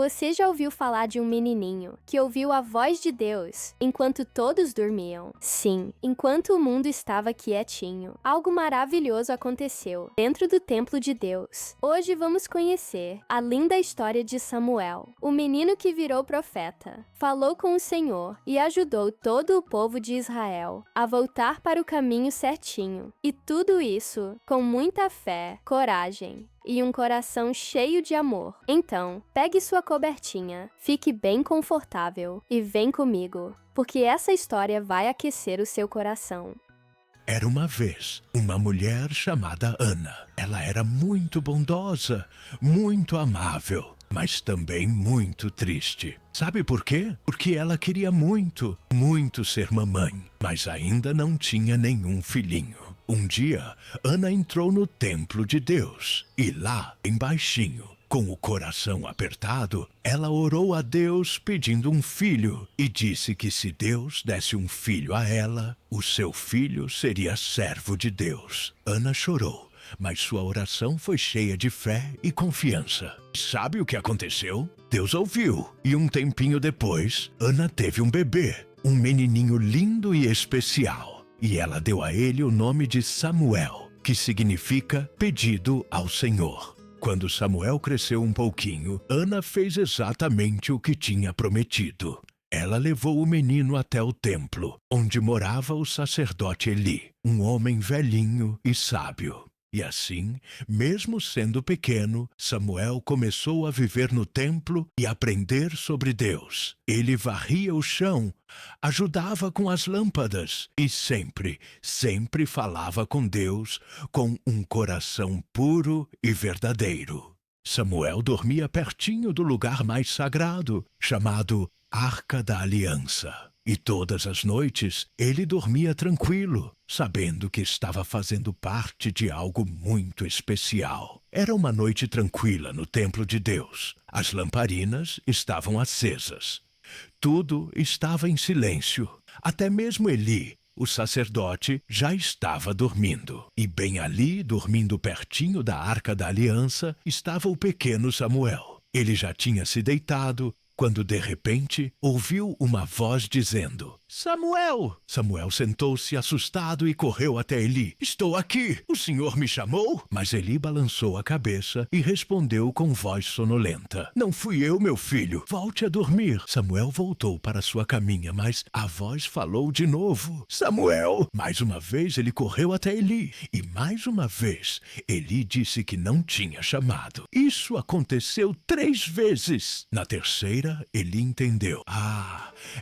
Você já ouviu falar de um menininho que ouviu a voz de Deus enquanto todos dormiam? Sim, enquanto o mundo estava quietinho, algo maravilhoso aconteceu dentro do templo de Deus. Hoje vamos conhecer a linda história de Samuel, o menino que virou profeta, falou com o Senhor e ajudou todo o povo de Israel a voltar para o caminho certinho. E tudo isso com muita fé, coragem e um coração cheio de amor. Então, pegue sua cobertinha, fique bem confortável e vem comigo, porque essa história vai aquecer o seu coração. Era uma vez uma mulher chamada Ana. Ela era muito bondosa, muito amável, mas também muito triste. Sabe por quê? Porque ela queria muito, muito ser mamãe, mas ainda não tinha nenhum filhinho. Um dia, Ana entrou no templo de Deus e lá, bem baixinho, com o coração apertado, ela orou a Deus pedindo um filho e disse que se Deus desse um filho a ela, o seu filho seria servo de Deus. Ana chorou, mas sua oração foi cheia de fé e confiança. Sabe o que aconteceu? Deus ouviu e um tempinho depois, Ana teve um bebê, um menininho lindo e especial. E ela deu a ele o nome de Samuel, que significa pedido ao Senhor. Quando Samuel cresceu um pouquinho, Ana fez exatamente o que tinha prometido. Ela levou o menino até o templo, onde morava o sacerdote Eli, um homem velhinho e sábio. E assim, mesmo sendo pequeno, Samuel começou a viver no templo e aprender sobre Deus. Ele varria o chão, ajudava com as lâmpadas e sempre falava com Deus com um coração puro e verdadeiro. Samuel dormia pertinho do lugar mais sagrado, chamado Arca da Aliança. E todas as noites ele dormia tranquilo, sabendo que estava fazendo parte de algo muito especial. Era uma noite tranquila no templo de Deus. As lamparinas estavam acesas. Tudo estava em silêncio. Até mesmo Eli, o sacerdote, já estava dormindo. E bem ali, dormindo pertinho da Arca da Aliança, estava o pequeno Samuel. Ele já tinha se deitado quando de repente ouviu uma voz dizendo: Samuel! Samuel sentou-se assustado e correu até Eli. Estou aqui! O senhor me chamou? Mas Eli balançou a cabeça e respondeu com voz sonolenta: Não fui eu, meu filho. Volte a dormir. Samuel voltou para sua caminha, mas a voz falou de novo: Samuel! Mais uma vez ele correu até Eli. E mais uma vez Eli disse que não tinha chamado. Isso aconteceu 3 vezes. Na terceira, Eli entendeu.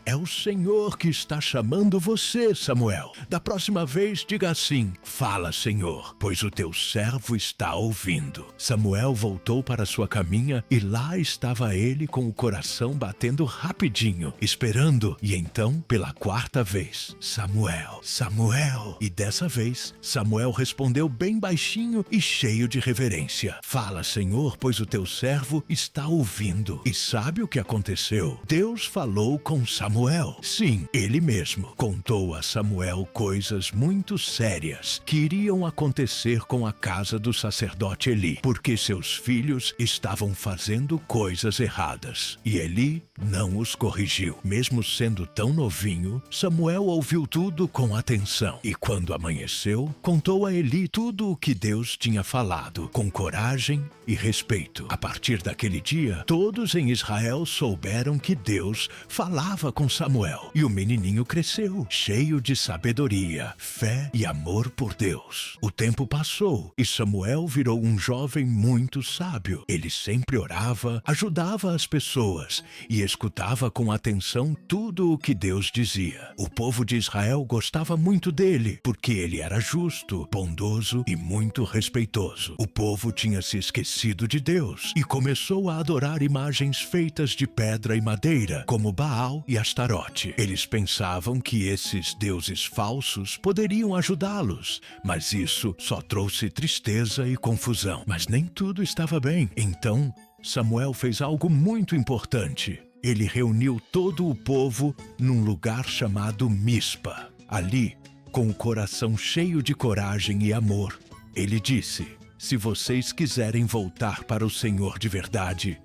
É o Senhor que está chamando você, Samuel. Da próxima vez, diga assim: Fala, Senhor, pois o teu servo está ouvindo. Samuel voltou para sua caminha e lá estava ele com o coração batendo rapidinho, esperando. E então, pela 4ª vez, Samuel, Samuel. E dessa vez, Samuel respondeu bem baixinho e cheio de reverência: Fala, Senhor, pois o teu servo está ouvindo. E sabe o que aconteceu? Deus falou com Samuel. Sim, ele mesmo contou a Samuel coisas muito sérias que iriam acontecer com a casa do sacerdote Eli, porque seus filhos estavam fazendo coisas erradas. E Eli não os corrigiu. Mesmo sendo tão novinho, Samuel ouviu tudo com atenção. E quando amanheceu, contou a Eli tudo o que Deus tinha falado, com coragem e respeito. A partir daquele dia, todos em Israel souberam que Deus falava com Samuel. E o menininho cresceu, cheio de sabedoria, fé e amor por Deus. O tempo passou e Samuel virou um jovem muito sábio. Ele sempre orava, ajudava as pessoas e escutava com atenção tudo o que Deus dizia. O povo de Israel gostava muito dele, porque ele era justo, bondoso e muito respeitoso. O povo tinha se esquecido de Deus e começou a adorar imagens feitas de pedra e madeira, como Baal e Astarote. Eles pensavam que esses deuses falsos poderiam ajudá-los, mas isso só trouxe tristeza e confusão. Mas nem tudo estava bem. Então, Samuel fez algo muito importante. Ele reuniu todo o povo num lugar chamado Mispa. Ali, com o coração cheio de coragem e amor, ele disse: Se vocês quiserem voltar para o Senhor de verdade,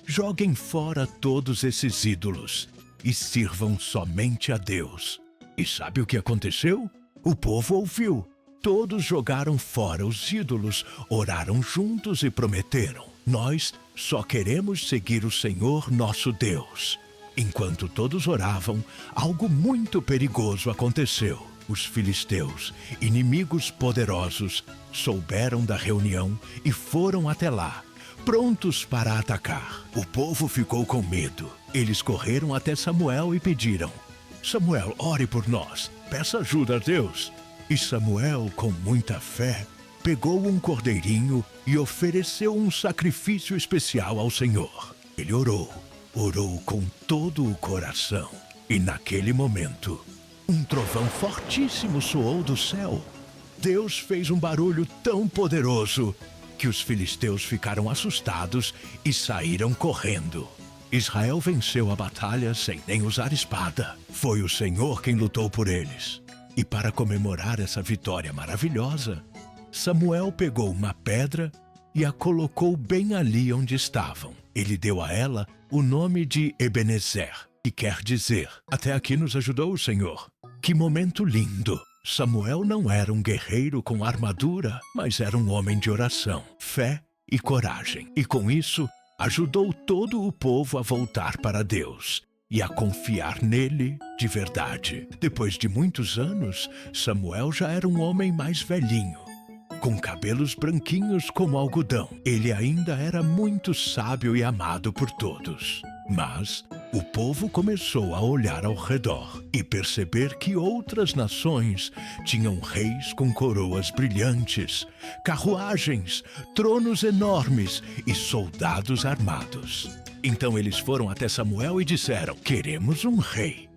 joguem fora todos esses ídolos e sirvam somente a Deus. E sabe o que aconteceu? O povo ouviu. Todos jogaram fora os ídolos, oraram juntos e prometeram: nós só queremos seguir o Senhor nosso Deus. Enquanto todos oravam, algo muito perigoso aconteceu. Os filisteus, inimigos poderosos, souberam da reunião e foram até lá, prontos para atacar. O povo ficou com medo. Eles correram até Samuel e pediram: Samuel, ore por nós, peça ajuda a Deus. E Samuel, com muita fé, pegou um cordeirinho e ofereceu um sacrifício especial ao Senhor. Ele orou com todo o coração. E naquele momento, um trovão fortíssimo soou do céu. Deus fez um barulho tão poderoso que os filisteus ficaram assustados e saíram correndo. Israel venceu a batalha sem nem usar espada. Foi o Senhor quem lutou por eles. E para comemorar essa vitória maravilhosa, Samuel pegou uma pedra e a colocou bem ali onde estavam. Ele deu a ela o nome de Ebenezer, que quer dizer: até aqui nos ajudou o Senhor. Que momento lindo! Samuel não era um guerreiro com armadura, mas era um homem de oração, fé e coragem. E com isso, ajudou todo o povo a voltar para Deus e a confiar nele de verdade. Depois de muitos anos, Samuel já era um homem mais velhinho, com cabelos branquinhos como algodão. Ele ainda era muito sábio e amado por todos. Mas o povo começou a olhar ao redor e perceber que outras nações tinham reis com coroas brilhantes, carruagens, tronos enormes e soldados armados. Então eles foram até Samuel e disseram: queremos um rei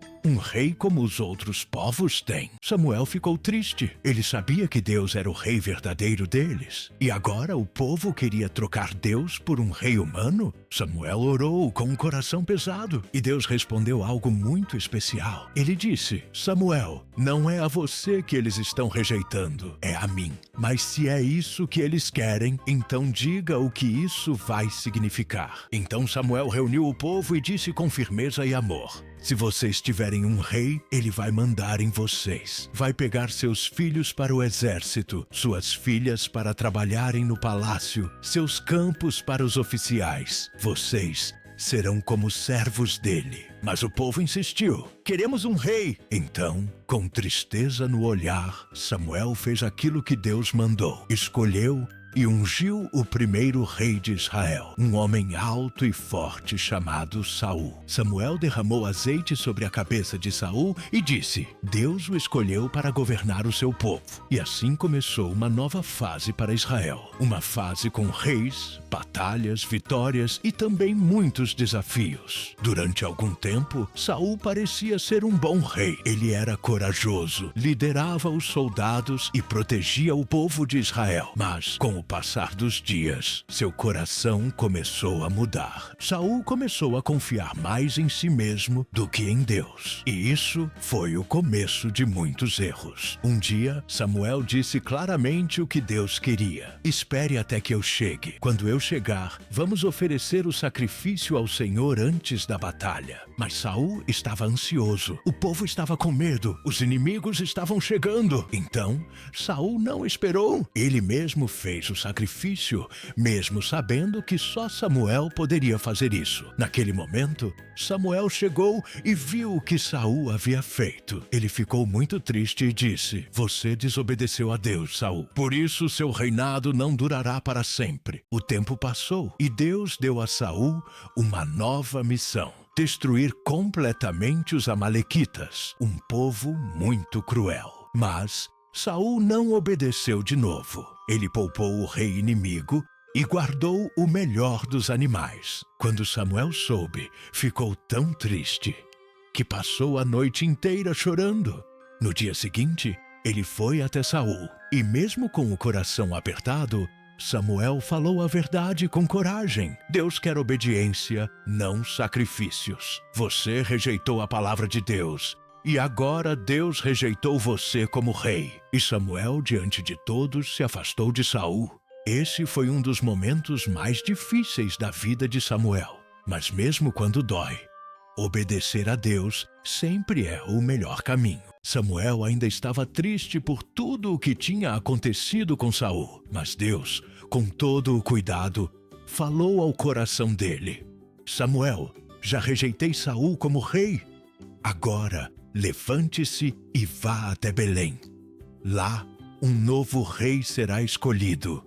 como os outros povos têm. Samuel ficou triste. Ele sabia que Deus era o rei verdadeiro deles. E agora o povo queria trocar Deus por um rei humano? Samuel orou com um coração pesado e Deus respondeu algo muito especial. Ele disse: Samuel, não é a você que eles estão rejeitando, é a mim. Mas se é isso que eles querem, então diga o que isso vai significar. Então Samuel reuniu o povo e disse com firmeza e amor: se vocês tiverem um rei, ele vai mandar em vocês. Vai pegar seus filhos para o exército, suas filhas para trabalharem no palácio, seus campos para os oficiais. Vocês serão como servos dele. Mas o povo insistiu: queremos um rei. Então, com tristeza no olhar, Samuel fez aquilo que Deus mandou. Escolheu e ungiu o primeiro rei de Israel, um homem alto e forte chamado Saul. Samuel derramou azeite sobre a cabeça de Saul e disse: Deus o escolheu para governar o seu povo. E assim começou uma nova fase para Israel. Uma fase com reis, batalhas, vitórias e também muitos desafios. Durante algum tempo, Saul parecia ser um bom rei. Ele era corajoso, liderava os soldados e protegia o povo de Israel. Mas, com o passar dos dias, seu coração começou a mudar. Saul começou a confiar mais em si mesmo do que em Deus. E isso foi o começo de muitos erros. Um dia, Samuel disse claramente o que Deus queria: espere até que eu chegue. Quando eu chegar, vamos oferecer o sacrifício ao Senhor antes da batalha. Mas Saul estava ansioso. O povo estava com medo. Os inimigos estavam chegando. Então, Saul não esperou. Ele mesmo fez o sacrifício, mesmo sabendo que só Samuel poderia fazer isso. Naquele momento, Samuel chegou e viu o que Saul havia feito. Ele ficou muito triste e disse: você desobedeceu a Deus, Saul. Por isso seu reinado não durará para sempre. O tempo passou e Deus deu a Saul uma nova missão: destruir completamente os amalequitas, um povo muito cruel. Mas Saul não obedeceu de novo. Ele poupou o rei inimigo e guardou o melhor dos animais. Quando Samuel soube, ficou tão triste que passou a noite inteira chorando. No dia seguinte, ele foi até Saul e, mesmo com o coração apertado, Samuel falou a verdade com coragem. Deus quer obediência, não sacrifícios. Você rejeitou a palavra de Deus e agora Deus rejeitou você como rei. E Samuel, diante de todos, se afastou de Saul. Esse foi um dos momentos mais difíceis da vida de Samuel. Mas mesmo quando dói, obedecer a Deus sempre é o melhor caminho. Samuel ainda estava triste por tudo o que tinha acontecido com Saul, mas Deus, com todo o cuidado, falou ao coração dele: Samuel, já rejeitei Saul como rei. Agora, levante-se e vá até Belém. Lá, um novo rei será escolhido.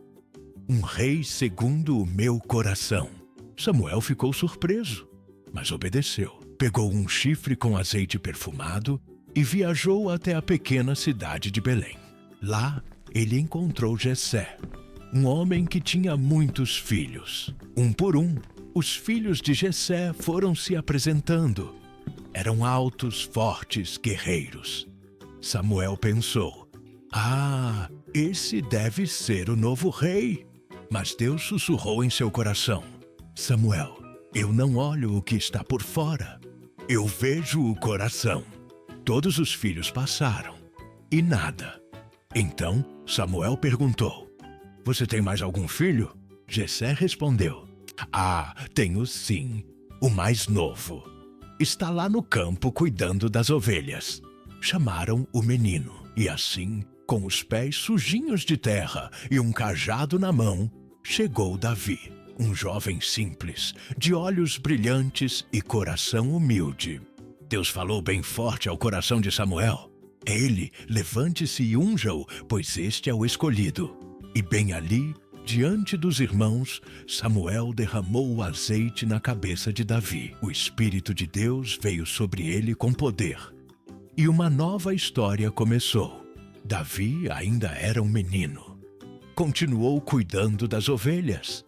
Um rei segundo o meu coração. Samuel ficou surpreso, mas obedeceu. Pegou um chifre com azeite perfumado e viajou até a pequena cidade de Belém. Lá, ele encontrou Jessé, um homem que tinha muitos filhos. Um por um, os filhos de Jessé foram se apresentando. Eram altos, fortes, guerreiros. Samuel pensou: ah, esse deve ser o novo rei. Mas Deus sussurrou em seu coração: Samuel, eu não olho o que está por fora. Eu vejo o coração. Todos os filhos passaram, e nada. Então Samuel perguntou: você tem mais algum filho? Jessé respondeu: ah, tenho sim, o mais novo. Está lá no campo cuidando das ovelhas. Chamaram o menino, e assim, com os pés sujinhos de terra e um cajado na mão, chegou Davi, um jovem simples, de olhos brilhantes e coração humilde. Deus falou bem forte ao coração de Samuel: ele, levante-se e unja-o, pois este é o escolhido. E bem ali, diante dos irmãos, Samuel derramou o azeite na cabeça de Davi. O Espírito de Deus veio sobre ele com poder. E uma nova história começou. Davi ainda era um menino. Continuou cuidando das ovelhas.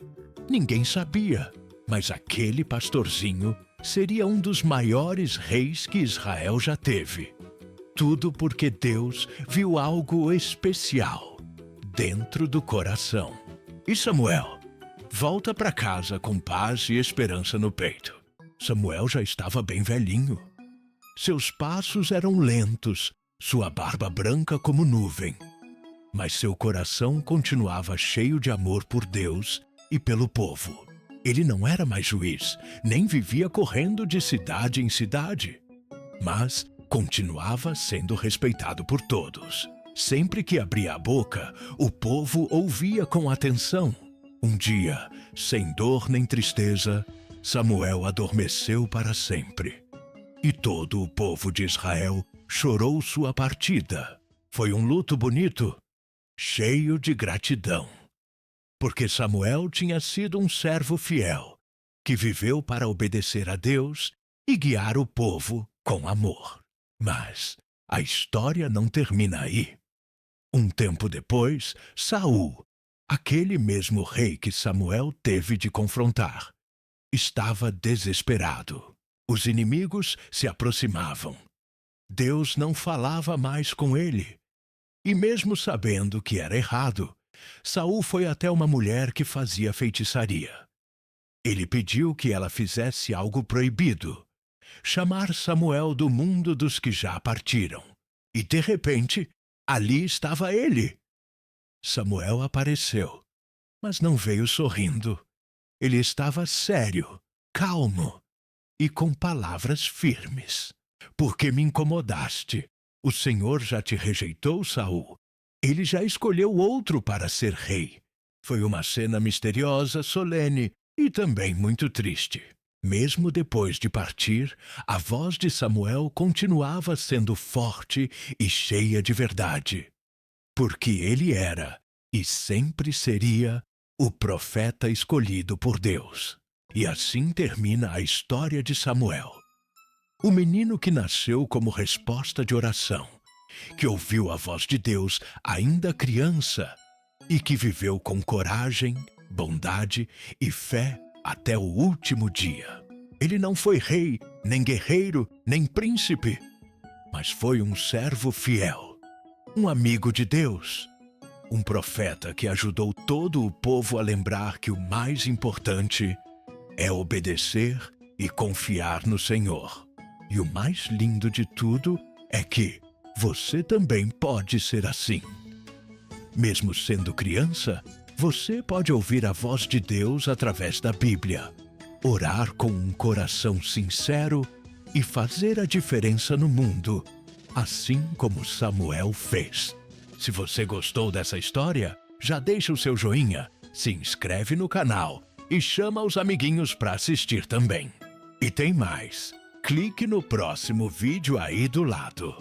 Ninguém sabia, mas aquele pastorzinho seria um dos maiores reis que Israel já teve. Tudo porque Deus viu algo especial dentro do coração. E Samuel? Volta para casa com paz e esperança no peito. Samuel já estava bem velhinho. Seus passos eram lentos, sua barba branca como nuvem. Mas seu coração continuava cheio de amor por Deus e pelo povo. Ele não era mais juiz, nem vivia correndo de cidade em cidade. Mas continuava sendo respeitado por todos. Sempre que abria a boca, o povo ouvia com atenção. Um dia, sem dor nem tristeza, Samuel adormeceu para sempre. E todo o povo de Israel chorou sua partida. Foi um luto bonito, cheio de gratidão. Porque Samuel tinha sido um servo fiel, que viveu para obedecer a Deus e guiar o povo com amor. Mas a história não termina aí. Um tempo depois, Saul, aquele mesmo rei que Samuel teve de confrontar, estava desesperado. Os inimigos se aproximavam. Deus não falava mais com ele. E mesmo sabendo que era errado, Saul foi até uma mulher que fazia feitiçaria. Ele pediu que ela fizesse algo proibido: chamar Samuel do mundo dos que já partiram. E de repente, ali estava ele. Samuel apareceu, mas não veio sorrindo. Ele estava sério, calmo e com palavras firmes. Porque me incomodaste. O Senhor já te rejeitou, Saul. Ele já escolheu outro para ser rei. Foi uma cena misteriosa, solene e também muito triste. Mesmo depois de partir, a voz de Samuel continuava sendo forte e cheia de verdade. Porque ele era, e sempre seria, o profeta escolhido por Deus. E assim termina a história de Samuel. O menino que nasceu como resposta de oração, que ouviu a voz de Deus ainda criança e que viveu com coragem, bondade e fé até o último dia. Ele não foi rei, nem guerreiro, nem príncipe, mas foi um servo fiel, um amigo de Deus, um profeta que ajudou todo o povo a lembrar que o mais importante é obedecer e confiar no Senhor. E o mais lindo de tudo é que você também pode ser assim. Mesmo sendo criança, você pode ouvir a voz de Deus através da Bíblia. orar com um coração sincero e fazer a diferença no mundo, assim como Samuel fez. Se você gostou dessa história, já deixa o seu joinha, se inscreve no canal e chama os amiguinhos para assistir também. E tem mais, clique no próximo vídeo aí do lado.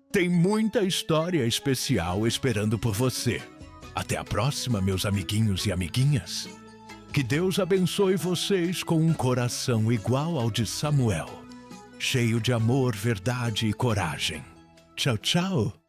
Tem muita história especial esperando por você. Até a próxima, meus amiguinhos e amiguinhas. Que Deus abençoe vocês com um coração igual ao de Samuel, cheio de amor, verdade e coragem. Tchau, tchau!